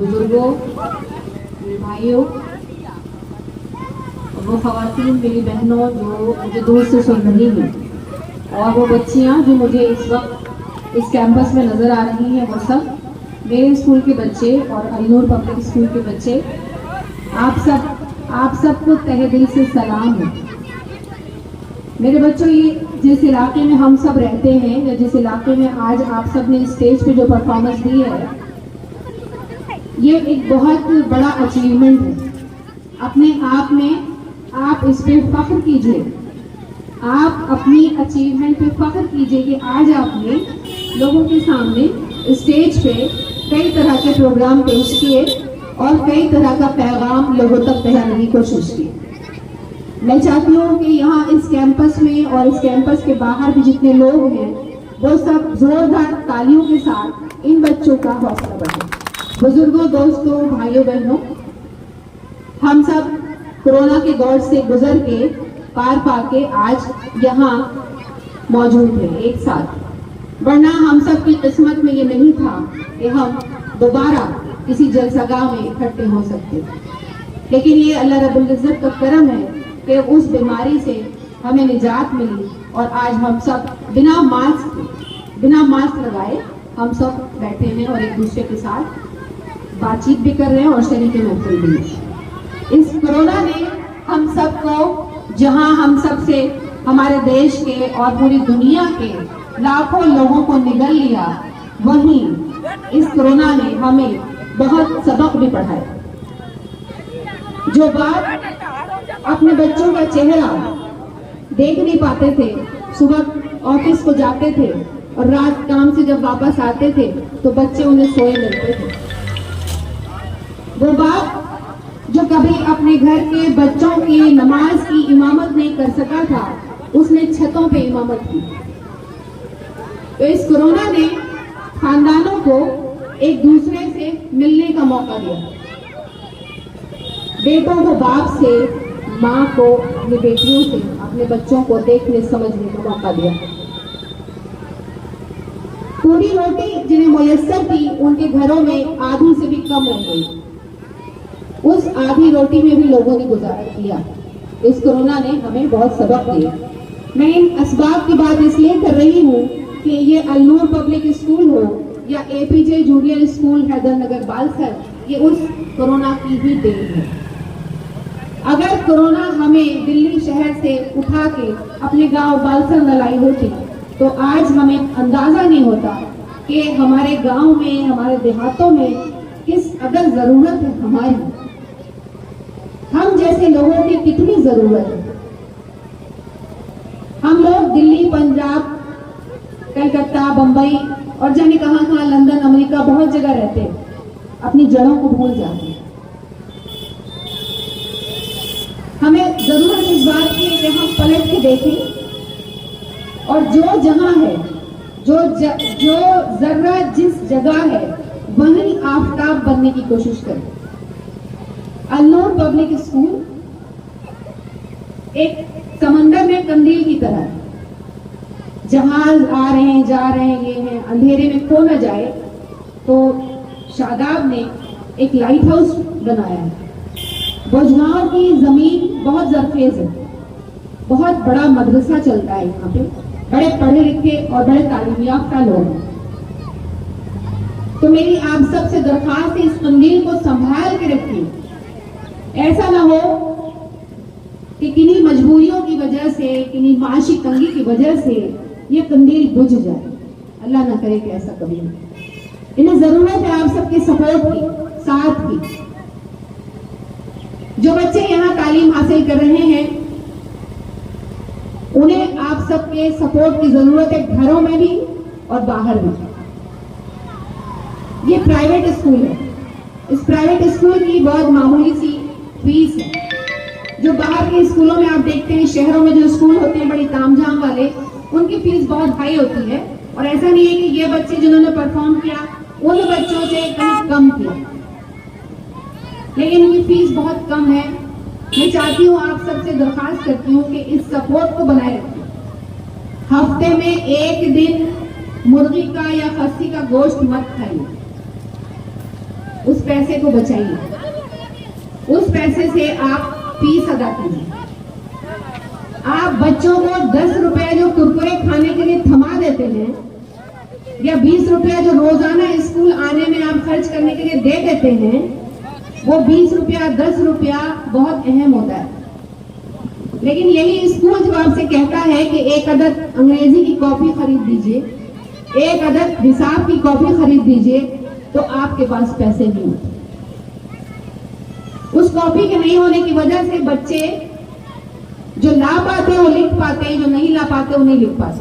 बुजुर्गों, मेरे भाइयों, वो ख़वातीन मेरी बहनों जो मुझे दूर से सुन रही हैं, और वो बच्चियां जो मुझे इस वक्त इस कैंपस में नज़र आ रही हैं, वो सब मेरे स्कूल के बच्चे और अलनूर पब्लिक स्कूल के बच्चे। आप सबको तहे दिल से सलाम है। मेरे बच्चों, ये जिस इलाके में हम सब रहते हैं या जिस इलाके में आज आप सब ने स्टेज पे जो परफॉर्मेंस दी है, ये एक बहुत बड़ा अचीवमेंट है। अपने आप में आप इस पे फख्र कीजिए, आप अपनी अचीवमेंट पे फख्र कीजिए कि आज आपने लोगों के सामने स्टेज पे कई तरह के प्रोग्राम पेश किए और कई तरह का पैगाम लोगों तक पहुंचाने की कोशिश की। मैं चाहती हूँ कि यहाँ इस कैंपस में और इस कैंपस के बाहर भी जितने लोग हैं, वो सब जोरदार तालियों के साथ इन बच्चों का हौसला बढ़ाएं। बुजुर्गों, दोस्तों, भाइयों बहनों, हम सब कोरोना के दौर से गुजर के पार पाके आज यहाँ मौजूद हैं एक साथ। वरना हम सब की किस्मत में ये नहीं था कि हम दोबारा किसी जलसगाह में इकट्ठे हो सकते, लेकिन ये अल्लाह रब्बुल इज्जत का करम है कि उस बीमारी से हमें निजात मिली और आज हम सब बिना मास्क लगाए हम सब बैठे हैं और एक दूसरे के साथ बातचीत भी कर रहे हैं और शरीक महफिल भी है। इस कोरोना ने हम सबको, जहां हम सब से हमारे देश के और पूरी दुनिया के लाखों लोगों को निगल लिया, वहीं इस कोरोना ने हमें बहुत सबक भी पढ़ाया। जो बाप अपने बच्चों का चेहरा देख नहीं पाते थे, सुबह ऑफिस को जाते थे और रात काम से जब वापस आते थे तो बच्चे उन्हें सोए मिलते थे। वो बाप जो कभी अपने घर के बच्चों की नमाज की इमामत नहीं कर सका था, उसने छतों पे इमामत की। तो इस कोरोना ने खानदानों को एक दूसरे से मिलने का मौका दिया। बेटों को बाप से, माँ को अपनी बेटियों से, अपने बच्चों को देखने समझने का मौका दिया। पूरी रोटी जिन्हें मुयस्सर थी, उनके घरों में आधी से भी कम रह गई। उस आधी रोटी में भी लोगों ने गुजारा किया। इस कोरोना ने हमें बहुत सबक दिया। मैं इन असबाब की बात इसलिए कर रही हूँ कि ये अलनूर पब्लिक स्कूल हो या एपीजे जूनियर स्कूल हैदरनगर बालसर, ये उस कोरोना की ही देन है। अगर कोरोना हमें दिल्ली शहर से उठा के अपने गांव बालसर न लाई होती तो आज हमें अंदाजा नहीं होता कि हमारे गांव में, हमारे देहातों में किस कदर जरूरत है हमारी, हम जैसे लोगों की कितनी जरूरत है। हम लोग दिल्ली, पंजाब, कलकत्ता, बंबई और जाने कहां लंदन, अमेरिका, बहुत जगह रहते हैं, अपनी जड़ों को भूल जाते हैं। हमें जरूरत इस बात की है कि हम पलट के देखें और जो जहां है, जो जर्रा जिस जगह है, वहीं आफताब बनने की कोशिश करें। अलनूर पब्लिक स्कूल एक समंदर में कंदील की तरह है। जहाज आ रहे हैं, जा रहे हैं, ये हैं, अंधेरे में खो न जाए तो शादाब ने एक लाइट हाउस बनाया है। बुझगांव की जमीन बहुत जरखेज है, बहुत बड़ा मदरसा चलता है यहाँ पे, बड़े पढ़े लिखे और बड़े तालीम याफ्ता लोग हैं। तो मेरी आप सबसे दरख्वास्त है, इस कंदील को संभाल के रखिए। ऐसा ना हो कि किन्हीं मजबूरियों की वजह से, किन्हीं माशी तंगी की वजह से ये कंदील बुझ जाए। अल्लाह ना करे कि ऐसा कभी हो। इन्हें जरूरत है आप सबके सपोर्ट की, साथ की। जो बच्चे यहाँ तालीम हासिल कर रहे हैं, उन्हें आप सबके सपोर्ट की जरूरत है, घरों में भी और बाहर भी। ये प्राइवेट स्कूल है। इस प्राइवेट स्कूल की बहुत मामूली सी फीस है। जो बाहर के स्कूलों में आप देखते हैं, शहरों में जो स्कूल होते हैं बड़ी तामझाम वाले, उनकी फीस बहुत हाई होती है। और ऐसा नहीं है कि ये बच्चे जिन्होंने परफॉर्म किया उन बच्चों से कहीं कम किया, लेकिन इनकी फीस बहुत कम है। मैं चाहती हूँ, आप सबसे दरख्वास्त करती हूँ कि इस सपोर्ट को बनाए रखें। हफ्ते में एक दिन मुर्गी का या खस्सी का गोश्त मत खाइए। उस पैसे को बचाइए, उस पैसे से आप फीस अदा कीजिए। आप बच्चों को 10 रुपए जो कुरकुरे खाने के लिए थमा देते हैं या 20 रुपया जो रोजाना स्कूल आने में आप खर्च करने के लिए दे देते हैं, वो 20 रुपया 10 रुपया बहुत अहम होता है। लेकिन यही स्कूल जो आपसे कहता है कि एक अदद अंग्रेजी की कॉपी खरीद दीजिए, एक अदद हिसाब की कॉपी खरीद दीजिए, तो आपके पास पैसे नहीं होते। उस कॉपी के नहीं होने की वजह से बच्चे जो ला पाते वो लिख पाते, जो नहीं ला पाते वो नहीं लिख पाते।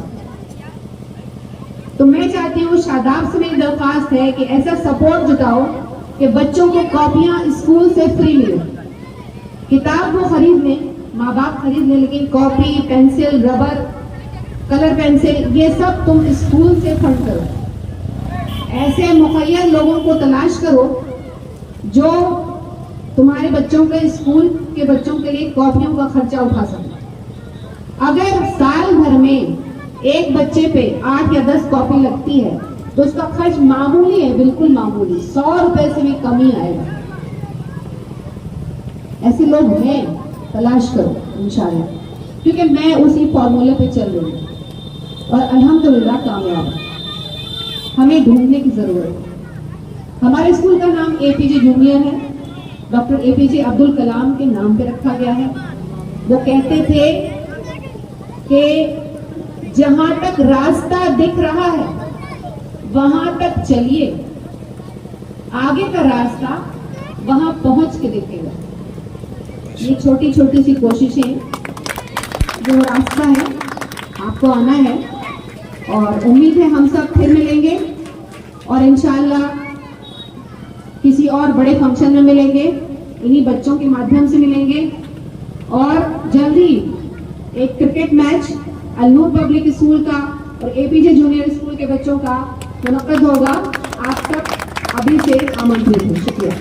तो मैं चाहती हूँ, शादाब से मेरी दरख्वास्त है कि ऐसा सपोर्ट जुटाओ कि बच्चों को कॉपियां स्कूल से फ्री मिले। किताब वो खरीद लें, माँ बाप खरीद लें, लेकिन copy, pencil, rubber, colour pencil, ये सब तुम स्कूल से फंड करो। ऐसे मुखय्यर लोगों को तलाश करो जो तुम्हारे बच्चों के स्कूल के बच्चों के लिए कॉपियों का खर्चा उठा सके। अगर साल भर में एक बच्चे पे 8 या 10 कॉपी लगती है तो उसका खर्च मामूली है, बिल्कुल मामूली, 100 रुपए से भी कम ही आएगा। ऐसे लोग हैं, तलाश करो इंशाल्लाह, क्योंकि मैं उसी फॉर्मूले पे चल रही हूँ और अल्हम्दुलिल्लाह कामयाब है। हमें ढूंढने की जरूरत है। हमारे स्कूल का नाम एपीजे जूनियर है, डॉक्टर एपीजे अब्दुल कलाम के नाम पे रखा गया है। वो कहते थे कि जहां तक रास्ता दिख रहा है वहां तक चलिए, आगे का रास्ता वहां पहुंच के दिखेगा। ये छोटी छोटी सी कोशिशें, जो रास्ता है आपको आना है, और उम्मीद है हम सब फिर मिलेंगे और इंशाल्लाह किसी और बड़े फंक्शन में मिलेंगे, इन्हीं बच्चों के माध्यम से मिलेंगे। और जल्दी एक क्रिकेट मैच अल-नूर पब्लिक स्कूल का और एपीजे जूनियर स्कूल के बच्चों का मुनक्कद होगा। आप सब अभी से आमंत्रित हैं। शुक्रिया।